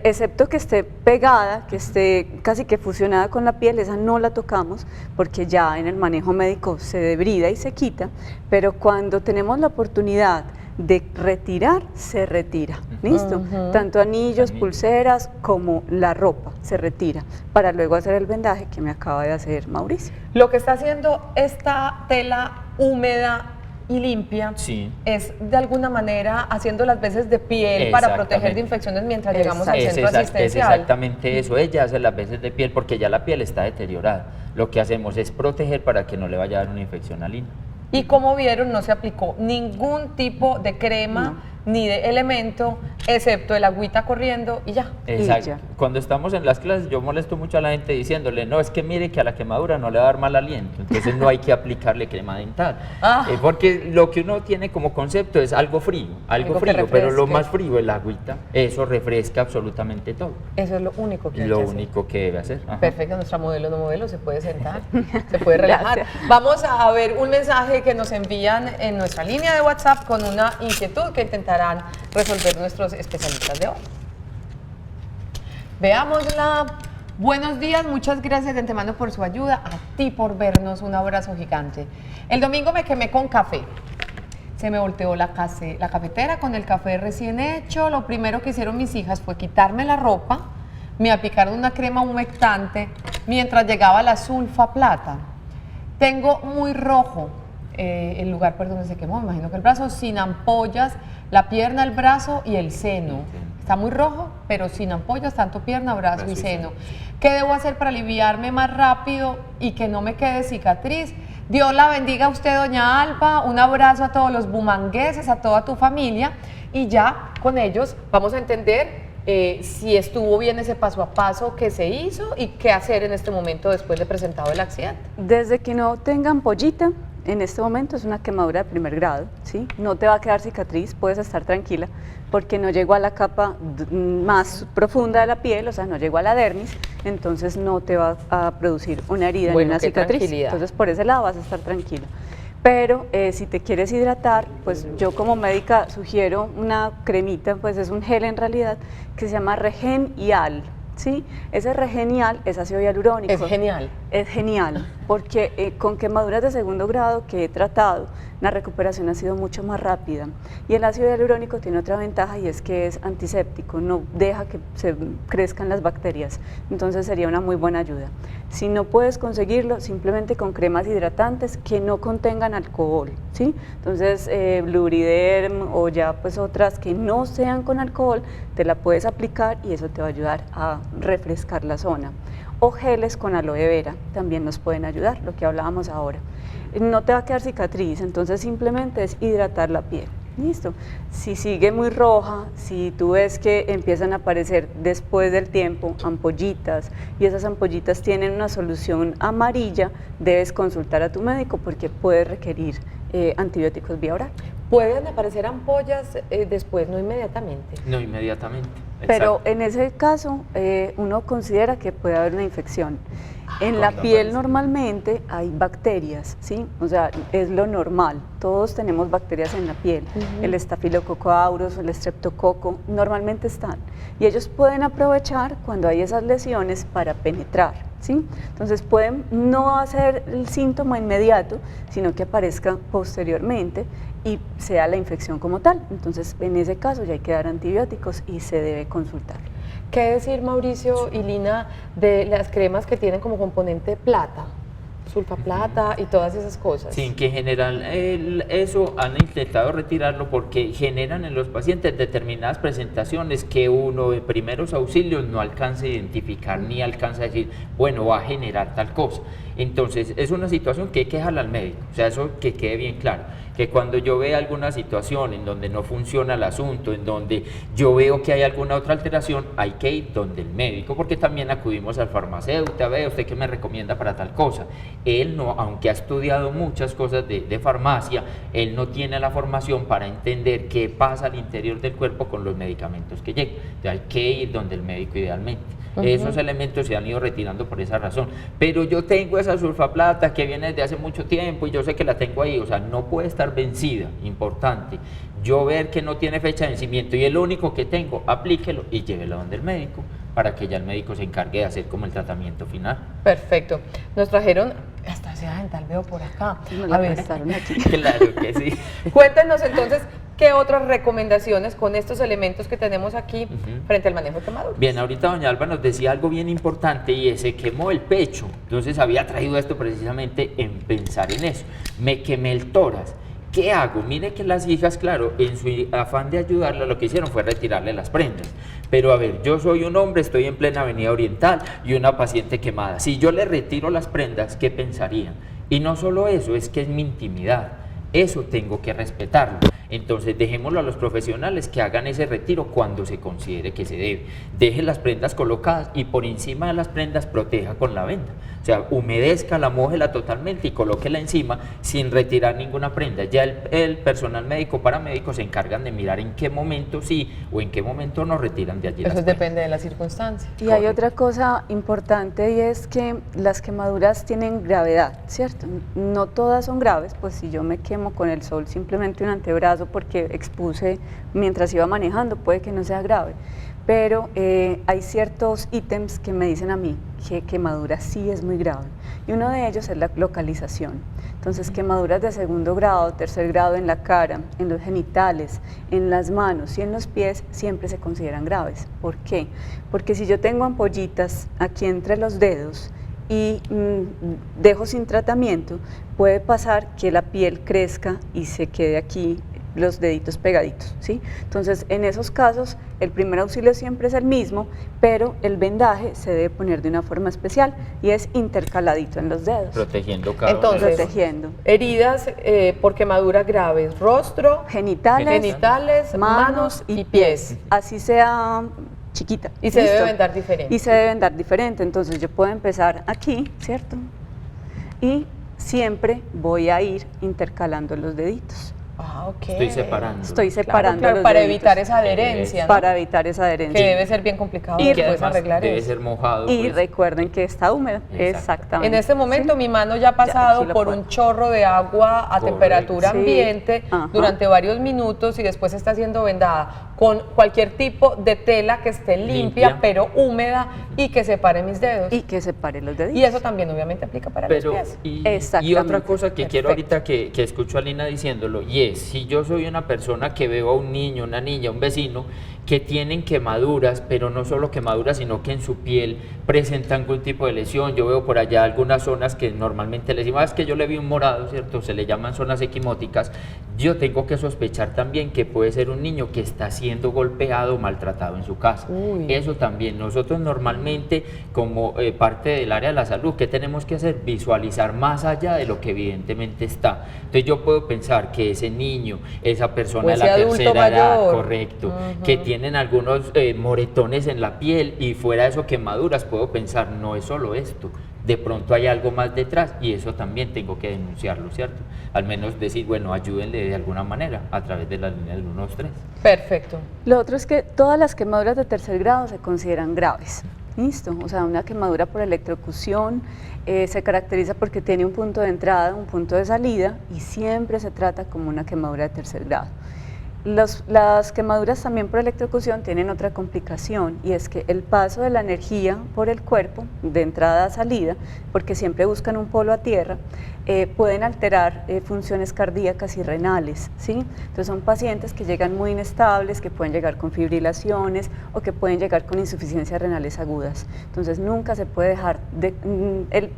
excepto que esté pegada, que esté casi que fusionada con la piel, esa no la tocamos porque ya en el manejo médico se debrida y se quita, pero cuando tenemos la oportunidad de retirar, se retira, ¿listo? Tanto anillos, pulseras como la ropa se retira para luego hacer el vendaje que me acaba de hacer Mauricio. Lo que está haciendo esta tela húmeda y limpia Sí. es de alguna manera haciendo las veces de piel para proteger de Exactamente. infecciones mientras llegamos al Es centro es asistencial. exactamente eso, ella hace las veces de piel porque ya la piel está deteriorada. Lo que hacemos es proteger para que no le vaya a dar una infección a Lina. Y como vieron, no se aplicó ningún tipo de crema ni de elemento, excepto el agüita corriendo y ya. Exacto. ya. Cuando estamos en las clases yo molesto mucho a la gente diciéndole, no, es que mire que a la quemadura no le va a dar mal aliento, entonces no hay que aplicarle crema dental. Ah. Porque lo que uno tiene como concepto es algo frío, Algo que frío, pero lo refresque. más frío, el agüita, eso refresca absolutamente todo. Eso es lo único que hay Lo que hacer. único que debe hacer. Ajá. Perfecto, nuestra modelo no modelo se puede sentar, se puede relajar. Gracias. Vamos a ver un mensaje que nos envían en nuestra línea de WhatsApp con una inquietud que intentarán resolver nuestros especialistas de hoy. Veámosla. Buenos días, muchas gracias de antemano por su ayuda, a ti por vernos, un abrazo gigante. El domingo me quemé con café. Se me volteó la cafetera con el café recién hecho. Lo primero que hicieron mis hijas fue quitarme la ropa, me aplicaron una crema humectante mientras llegaba la sulfaplata. Tengo muy rojo el lugar por donde se quemó, me imagino que el brazo, sin ampollas, la pierna, el brazo y el seno. Está muy rojo, pero sin ampollas, tanto pierna, brazo y seno. ¿Qué debo hacer para aliviarme más rápido y que no me quede cicatriz? Dios la bendiga a usted, doña Alba, un abrazo a todos los bumangueses, a toda tu familia, y ya con ellos vamos a entender si estuvo bien ese paso a paso que se hizo y qué hacer en este momento después de presentado el accidente. Desde que no tenga ampollita, en este momento es una quemadura de primer grado, ¿sí? No te va a quedar cicatriz, puedes estar tranquila, porque no llegó a la capa más profunda de la piel, o sea, no llegó a la dermis, entonces no te va a producir una herida ni una cicatriz. Entonces por ese lado vas a estar tranquila. Pero si te quieres hidratar, pues yo como médica sugiero una cremita, pues es un gel en realidad, que se llama Regenial, ¿sí? Ese Regenial es ácido hialurónico. Es genial. Es genial, porque con quemaduras de segundo grado que he tratado, la recuperación ha sido mucho más rápida. Y el ácido hialurónico tiene otra ventaja y es que es antiséptico, no deja que se crezcan las bacterias. Entonces sería una muy buena ayuda. Si no puedes conseguirlo, simplemente con cremas hidratantes que no contengan alcohol, ¿sí? Entonces, Bluriderm o ya pues otras que no sean con alcohol, te la puedes aplicar y eso te va a ayudar a refrescar la zona. O geles con aloe vera también nos pueden ayudar, lo que hablábamos ahora. No te va a quedar cicatriz, entonces simplemente es hidratar la piel. Listo. Si sigue muy roja, si tú ves que empiezan a aparecer después del tiempo ampollitas y esas ampollitas tienen una solución amarilla, debes consultar a tu médico porque puede requerir antibióticos vía oral. ¿Pueden aparecer ampollas después, no inmediatamente? No inmediatamente. Pero Exacto. en ese caso uno considera que puede haber una infección. En la piel normalmente hay bacterias, ¿sí? O sea, es lo normal. Todos tenemos bacterias en la piel. El estafilococo aureus, el estreptococo, normalmente están. Y ellos pueden aprovechar cuando hay esas lesiones para penetrar, ¿sí? Entonces pueden no hacer el síntoma inmediato, sino que aparezca posteriormente y sea la infección como tal. Entonces, en ese caso ya hay que dar antibióticos y se debe consultar. ¿Qué decir, Mauricio y Lina, de las cremas que tienen como componente plata, sulfaplata y todas esas cosas? Sí, que en general eso han intentado retirarlo porque generan en los pacientes determinadas presentaciones que uno de primeros auxilios no alcanza a identificar ni alcanza a decir, bueno, va a generar tal cosa. Entonces, es una situación que hay que dejarla al médico, o sea, eso que quede bien claro, que cuando yo vea alguna situación en donde no funciona el asunto, en donde yo veo que hay alguna otra alteración, hay que ir donde el médico, porque también acudimos al farmacéutico, a ver, ¿usted qué me recomienda para tal cosa? Él no, aunque ha estudiado muchas cosas de farmacia, él no tiene la formación para entender qué pasa al interior del cuerpo con los medicamentos que llegan. Entonces, hay que ir donde el médico idealmente. Esos elementos se han ido retirando por esa razón. Pero yo tengo esa sulfaplata que viene desde hace mucho tiempo y yo sé que la tengo ahí, o sea, no puede estar vencida, importante. Yo ver que no tiene fecha de vencimiento y el único que tengo, aplíquelo y llévelo donde el médico para que ya el médico se encargue de hacer como el tratamiento final. Perfecto. Nos trajeron hasta seda dental, veo por acá. A ver, estaron aquí. Claro que sí. Cuéntenos entonces, ¿qué otras recomendaciones con estos elementos que tenemos aquí frente al manejo de quemaduras? Bien, ahorita doña Alba nos decía algo bien importante y se quemó el pecho. Entonces había traído esto precisamente en pensar en eso. Me quemé el tórax. ¿Qué hago? Mire que las hijas, claro, en su afán de ayudarla, lo que hicieron fue retirarle las prendas. Pero a ver, yo soy un hombre, estoy en plena avenida Oriental y una paciente quemada. Si yo le retiro las prendas, ¿qué pensarían? Y no solo eso, es que es mi intimidad. Eso tengo que respetarlo. Entonces dejémoslo a los profesionales que hagan ese retiro cuando se considere que se debe. Deje las prendas colocadas y por encima de las prendas proteja con la venda. O sea, humedézcala, mójela totalmente y colóquela encima sin retirar ninguna prenda. Ya el personal médico, paramédico se encargan de mirar en qué momento sí o en qué momento no retiran de allí las Eso prendas. depende de la circunstancia. Y hay otra cosa importante y es que las quemaduras tienen gravedad, ¿cierto? No todas son graves, pues si yo me quemo con el sol simplemente un antebrazo porque expuse mientras iba manejando, puede que no sea grave, pero hay ciertos ítems que me dicen a mí que quemadura sí es muy grave y uno de ellos es la localización. Entonces quemaduras de segundo grado, tercer grado en la cara, en los genitales, en las manos y en los pies siempre se consideran graves. ¿Por qué? Porque si yo tengo ampollitas aquí entre los dedos y dejo sin tratamiento, puede pasar que la piel crezca y se quede aquí los deditos pegaditos, ¿sí? Entonces, en esos casos, el primer auxilio siempre es el mismo, pero el vendaje se debe poner de una forma especial y es intercaladito en los dedos. Protegiendo cada uno de Entonces, los- Protegiendo. Heridas por quemaduras graves, rostro, genitales, manos y pies. Así sea chiquita. Y se debe ¿listo? vendar diferente. Y se debe vendar diferente. Entonces yo puedo empezar aquí, ¿cierto? Y siempre voy a ir intercalando los deditos. Ah, ok. Estoy separando. Estoy Claro, separando claro, los para deditos. evitar esa adherencia, ¿no? Para evitar esa adherencia. Que debe ser bien complicado Y que después además arreglar debe eso. ser mojado. Y pues. recuerden que está húmedo. Exacto. Exactamente. En este momento ¿Sí? mi mano ya ha pasado aquí lo por puedo. un chorro de agua a Correcto. temperatura Sí. ambiente Ajá. durante varios minutos y después está siendo vendada con cualquier tipo de tela que esté limpia, Limpia. pero húmeda y que separe mis dedos. Y que separe los deditos. Y eso también obviamente aplica para los Pero, pies. y Exactamente. otra cosa que quiero Perfecto. ahorita que escucho a Lina diciéndolo, y es, si yo soy una persona que veo a un niño, una niña, un vecino, que tienen quemaduras, pero no solo quemaduras, sino que en su piel presentan algún tipo de lesión. Yo veo por allá algunas zonas que normalmente le decimos, es que yo le vi un morado, ¿cierto? Se le llaman zonas equimóticas. Yo tengo que sospechar también que puede ser un niño que está siendo golpeado o maltratado en su casa. Uy. Eso también. Nosotros normalmente, como parte del área de la salud, ¿qué tenemos que hacer? Visualizar más allá de lo que evidentemente está. Entonces yo puedo pensar que ese niño, esa persona O de la ese adulto tercera edad, mayor. correcto, Ujú. que tienen algunos moretones en la piel y fuera de eso quemaduras, puedo pensar, no es solo esto, de pronto hay algo más detrás y eso también tengo que denunciarlo, ¿cierto? Al menos decir, bueno, ayúdenle de alguna manera a través de la línea del 123. Perfecto. Lo otro es que todas las quemaduras de tercer grado se consideran graves. ¿Listo? O sea, una quemadura por electrocución se caracteriza porque tiene un punto de entrada, un punto de salida y siempre se trata como una quemadura de tercer grado. Las quemaduras también por electrocución tienen otra complicación y es que el paso de la energía por el cuerpo, de entrada a salida, porque siempre buscan un polo a tierra, pueden alterar funciones cardíacas y renales, ¿sí? Entonces son pacientes que llegan muy inestables, que pueden llegar con fibrilaciones o que pueden llegar con insuficiencias renales agudas. Entonces nunca se puede dejar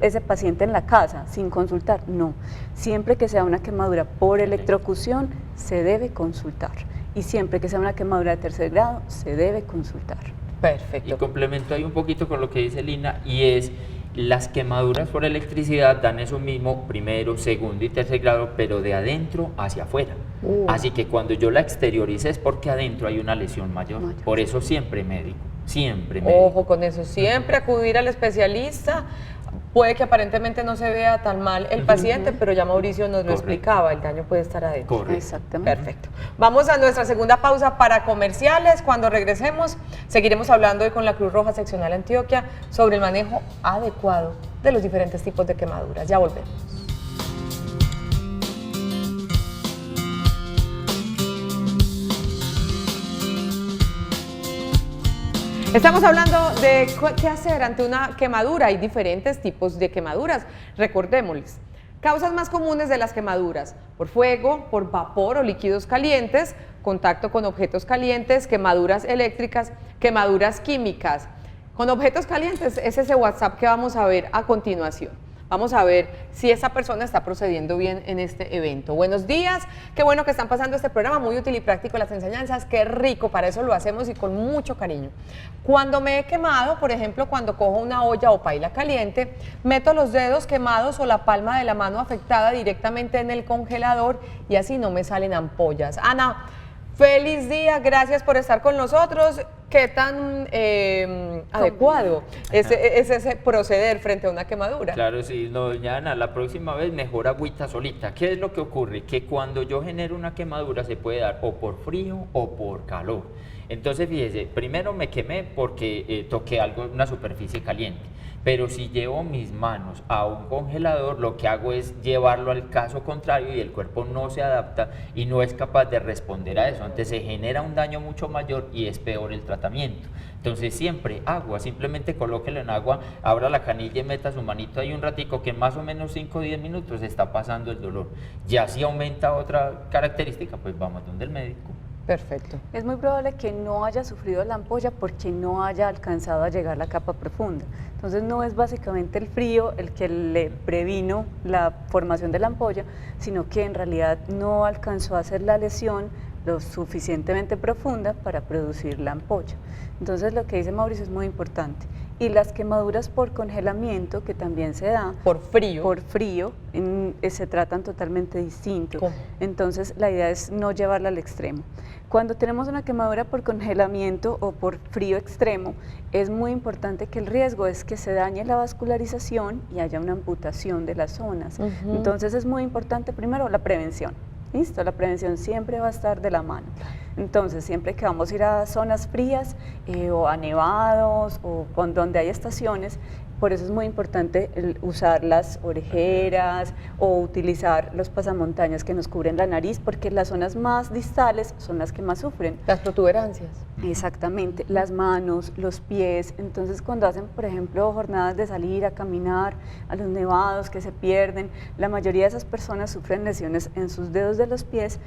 ese paciente en la casa sin consultar, no. Siempre que sea una quemadura por electrocución, se debe consultar. Y siempre que sea una quemadura de tercer grado, se debe consultar. Y Perfecto. complemento ahí un poquito con lo que dice Lina, y es las quemaduras por electricidad dan eso mismo, primero, segundo y tercer grado, pero de adentro hacia afuera. Así que cuando yo la exteriorice es porque adentro hay una lesión mayor. Por eso siempre médico, siempre médico. Ojo con eso, siempre acudir al especialista. Puede que aparentemente no se vea tan mal el paciente, pero ya Mauricio nos lo Correcto. explicaba, el daño puede estar adentro. Correcto. Exactamente. Perfecto. Vamos a nuestra segunda pausa para comerciales. Cuando regresemos, seguiremos hablando hoy con la Cruz Roja Seccional Antioquia sobre el manejo adecuado de los diferentes tipos de quemaduras. Ya volvemos. Estamos hablando de qué hacer ante una quemadura. Hay diferentes tipos de quemaduras. Recordémosles. Causas más comunes de las quemaduras: por fuego, por vapor o líquidos calientes, contacto con objetos calientes, quemaduras eléctricas, quemaduras químicas. Con objetos calientes es ese WhatsApp que vamos a ver a continuación. Vamos a ver si esa persona está procediendo bien en este evento. Buenos días, qué bueno que están pasando este programa, muy útil y práctico las enseñanzas, qué rico, para eso lo hacemos y con mucho cariño. Cuando me he quemado, por ejemplo, cuando cojo una olla o paila caliente, meto los dedos quemados o la palma de la mano afectada directamente en el congelador y así no me salen ampollas. Ana, feliz día, gracias por estar con nosotros. ¿Qué tan adecuado es ese proceder frente a una quemadura? Claro, sí, no, doña Ana, la próxima vez mejor agüita solita. ¿Qué es lo que ocurre? Que cuando yo genero una quemadura se puede dar o por frío o por calor. Entonces, fíjese, primero me quemé porque toqué algo, una superficie caliente. Pero si llevo mis manos a un congelador, lo que hago es llevarlo al caso contrario y el cuerpo no se adapta y no es capaz de responder a eso. Entonces se genera un daño mucho mayor y es peor el tratamiento. Entonces siempre agua, simplemente colóquelo en agua, abra la canilla y meta su manito ahí un ratico, que en más o menos 5 o 10 minutos está pasando el dolor. Ya si aumenta otra característica, pues vamos donde el médico. Perfecto. Es muy probable que no haya sufrido la ampolla porque no haya alcanzado a llegar a la capa profunda. Entonces no es básicamente el frío el que le previno la formación de la ampolla, sino que en realidad no alcanzó a hacer la lesión lo suficientemente profunda para producir la ampolla. Entonces lo que dice Mauricio es muy importante. Y las quemaduras por congelamiento, que también se da Por frío. se tratan totalmente distinto. ¿Cómo? Entonces la idea es no llevarla al extremo. Cuando tenemos una quemadura por congelamiento o por frío extremo, es muy importante que el riesgo es que se dañe la vascularización y haya una amputación de las zonas. Entonces es muy importante primero la prevención. ¿Listo? La prevención siempre va a estar de la mano. Entonces, siempre que vamos a ir a zonas frías o a nevados o donde hay estaciones, por eso es muy importante usar las orejeras o utilizar los pasamontañas que nos cubren la nariz, porque las zonas más distales son las que más sufren. Las protuberancias. Exactamente, las manos, los pies. Entonces cuando hacen, por ejemplo, jornadas de salir a caminar a los nevados que se pierden, la mayoría de esas personas sufren lesiones en sus dedos de los pies,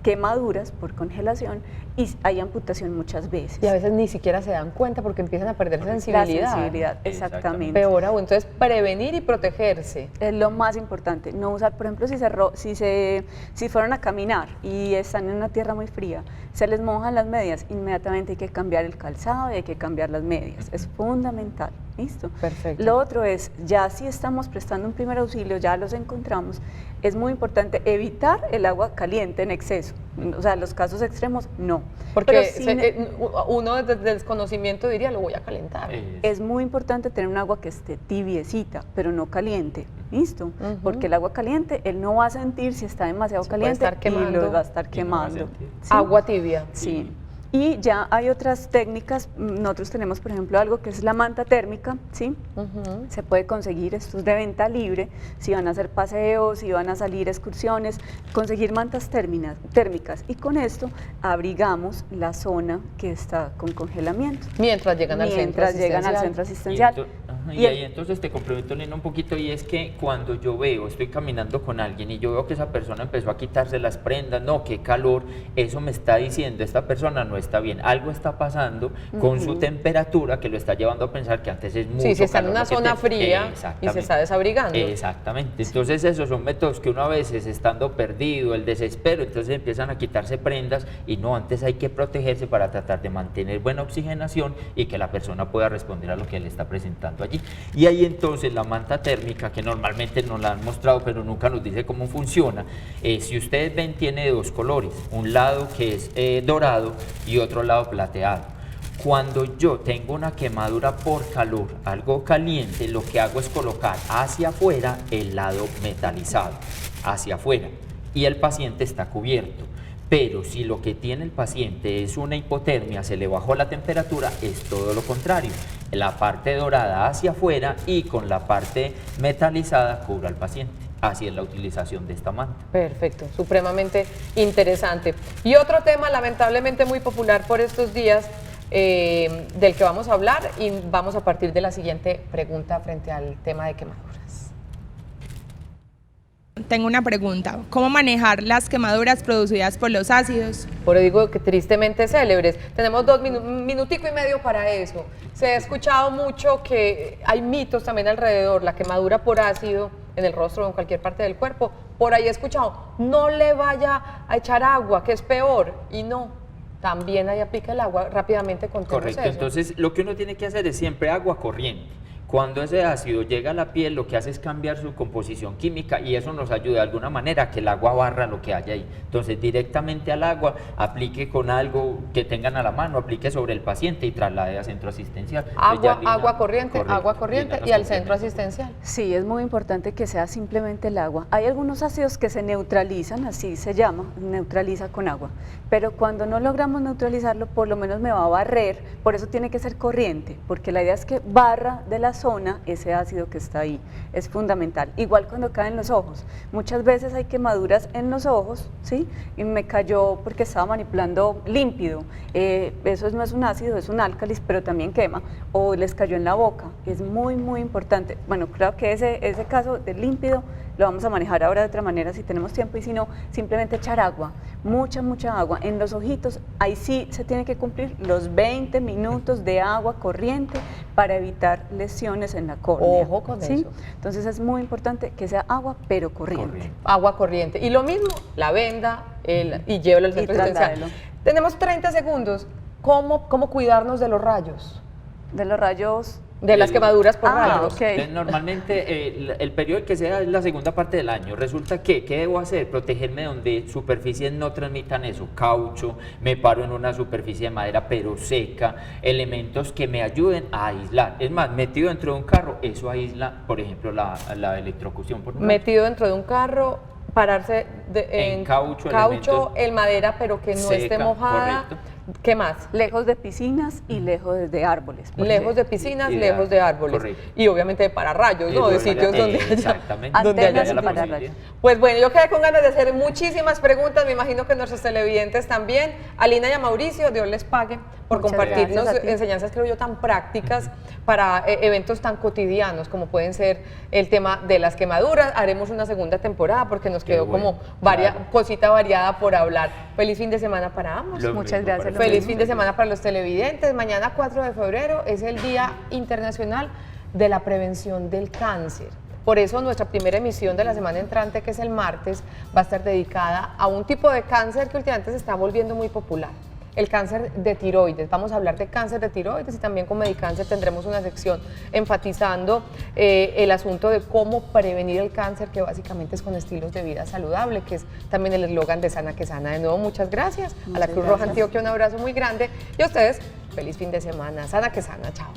quemaduras por congelación, y hay amputación muchas veces. Y a veces ni siquiera se dan cuenta porque empiezan a perder sensibilidad. La sensibilidad, exactamente. Peor aún, entonces prevenir y protegerse. Es lo más importante, no usar, por ejemplo, si fueron a caminar y están en una tierra muy fría, se les mojan las medias, inmediatamente hay que cambiar el calzado y hay que cambiar las medias, es fundamental, ¿listo? Perfecto. Lo otro es, ya si estamos prestando un primer auxilio, ya los encontramos, es muy importante evitar el agua caliente en exceso, o sea, los casos extremos, no. Porque Pero uno desde el desconocimiento diría, lo voy a calentar. es muy importante tener un agua que esté tibiecita, pero no caliente, ¿listo? Porque el agua caliente, él no va a sentir si está demasiado Se puede caliente estar quemando. y lo va a estar Y no va a quemando. sentir. ¿Sí? Agua tibia. Sí. Y ya hay otras técnicas, nosotros tenemos por ejemplo algo que es la manta térmica, ¿sí? Se puede conseguir, esto es de venta libre, si van a hacer paseos, si van a salir excursiones, conseguir mantas térmicas, y con esto abrigamos la zona que está con congelamiento. Mientras llegan al centro asistencial. Y ahí entonces te complemento, Lina, un poquito, y es que cuando yo estoy caminando con alguien y yo veo que esa persona empezó a quitarse las prendas, no, qué calor, eso me está diciendo, esta persona no está bien, algo está pasando con su temperatura que lo está llevando a pensar que antes es mucho calor. Sí, si está en una lo que zona fría y se Exactamente. está desabrigando. Exactamente, entonces esos son métodos que uno a veces estando perdido, el desespero, entonces empiezan a quitarse prendas y no, antes hay que protegerse para tratar de mantener buena oxigenación y que la persona pueda responder a lo que le está presentando allí. Y ahí entonces la manta térmica, que normalmente nos la han mostrado pero nunca nos dice cómo funciona, si ustedes ven tiene dos colores, un lado que es dorado y otro lado plateado. Cuando yo tengo una quemadura por calor, algo caliente, lo que hago es colocar hacia afuera el lado metalizado, hacia afuera, y el paciente está cubierto. Pero si lo que tiene el paciente es una hipotermia, se le bajó la temperatura, es todo lo contrario. La parte dorada hacia afuera y con la parte metalizada cubra al paciente. Así es la utilización de esta manta. Perfecto, supremamente interesante. Y otro tema lamentablemente muy popular por estos días, del que vamos a hablar, y vamos a partir de la siguiente pregunta frente al tema de quemaduras. Tengo una pregunta, ¿cómo manejar las quemaduras producidas por los ácidos? Por eso digo que tristemente célebres. Tenemos un minutico y medio para eso. Se ha escuchado mucho que hay mitos también alrededor, la quemadura por ácido en el rostro o en cualquier parte del cuerpo. Por ahí he escuchado, no le vaya a echar agua, que es peor, y no. También ahí aplica el agua, rápidamente contemos Correcto, eso. entonces lo que uno tiene que hacer es siempre agua corriente. Cuando ese ácido llega a la piel, lo que hace es cambiar su composición química y eso nos ayuda de alguna manera a que el agua barra lo que haya ahí. Entonces, directamente al agua, aplique con algo que tengan a la mano, aplique sobre el paciente y traslade a centro asistencial. Agua corriente y al centro asistencial. Sí, es muy importante que sea simplemente el agua. Hay algunos ácidos que se neutralizan, así se llama, neutraliza con agua. Pero cuando no logramos neutralizarlo, por lo menos me va a barrer, por eso tiene que ser corriente, porque la idea es que barra de la zona ese ácido que está ahí. Es fundamental. Igual cuando caen los ojos. Muchas veces hay quemaduras en los ojos, ¿sí? Y me cayó porque estaba manipulando límpido. Eso no es un ácido, es un álcalis, pero también quema. O les cayó en la boca. Es muy, muy importante. Bueno, creo que ese caso de límpido lo vamos a manejar ahora de otra manera si tenemos tiempo, y si no, simplemente echar agua, mucha agua en los ojitos. Ahí sí se tiene que cumplir los 20 minutos de agua corriente para evitar lesiones en la córnea. Ojo con ¿sí? eso. Entonces es muy importante que sea agua, pero corriente. Agua corriente. Y lo mismo, la venda y llévelo al centro asistencial. trasládelo. Tenemos 30 segundos. ¿Cómo cuidarnos de los rayos? De los rayos. De las quemaduras por rayos. ok. Entonces, normalmente el periodo que sea es la segunda parte del año. Resulta que, ¿qué debo hacer? Protegerme donde superficies no transmitan eso, caucho, me paro en una superficie de madera pero seca, elementos que me ayuden a aislar. Es más, metido dentro de un carro, eso aísla, por ejemplo, la electrocución por rayo. Metido dentro de un carro, pararse en caucho, en madera, pero que no esté seca, mojada. correcto. ¿Qué más? Lejos de piscinas y lejos de árboles. por Lejos ejemplo. de piscinas, Y lejos de árboles. correcto. Y obviamente de pararrayos, ¿no? De sitios donde haya, Exactamente. donde haya Antenas y la pararrayos. posibilidad. Pues bueno, yo quedé con ganas de hacer muchísimas preguntas, me imagino que nuestros televidentes también. A Lina y a Mauricio, Dios les pague por Muchas compartirnos gracias a ti. enseñanzas, creo yo, tan prácticas para eventos tan cotidianos como pueden ser el tema de las quemaduras. Haremos una segunda temporada porque nos Qué quedó bueno, como claro. cosita variada por hablar. Feliz fin de semana para ambos. Lo Muchas mismo gracias, para lo Feliz ustedes. fin de semana para los televidentes. Mañana 4 de febrero es el Día Internacional de la Prevención del Cáncer. Por eso nuestra primera emisión de la semana entrante, que es el martes, va a estar dedicada a un tipo de cáncer que últimamente se está volviendo muy popular. El cáncer de tiroides. Vamos a hablar de cáncer de tiroides y también con Medicáncer tendremos una sección enfatizando el asunto de cómo prevenir el cáncer, que básicamente es con estilos de vida saludable, que es también el eslogan de Sana que Sana. De nuevo, muchas gracias. A la Muchas Cruz Roja gracias. Antioquia un abrazo muy grande y a ustedes, feliz fin de semana. Sana que Sana, chao.